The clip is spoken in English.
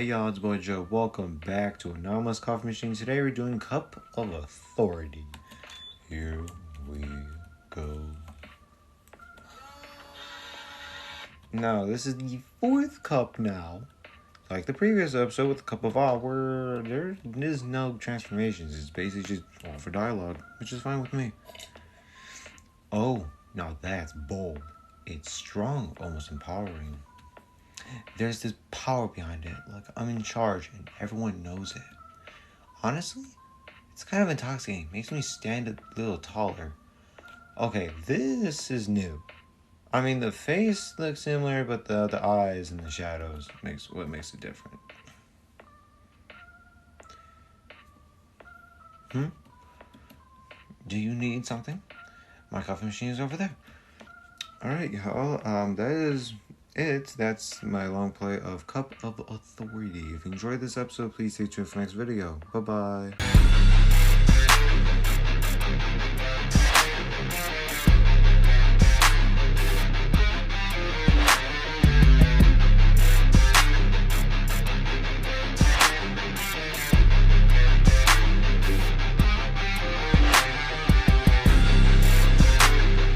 Hey y'all, it's boy Joe. Welcome back to Anomalous Coffee Machine. Today we're doing Cup of Authority. Here we go. Now, this is the fourth cup now. Like the previous episode with the Cup of Awe, where there is no transformations. It's basically just all for dialogue, which is fine with me. Oh, now that's bold. It's strong, almost empowering. There's this power behind it, like I'm in charge and everyone knows it. Honestly, it's kind of intoxicating. Makes me stand a little taller. Okay, this is new. I mean, the face looks similar, but the eyes and the shadows makes it different. Do you need something? My coffee machine is over there. Alright, y'all. That is it. That's my long play of Cup of Authority. If you enjoyed this episode, please stay tuned for the next video. Bye-bye.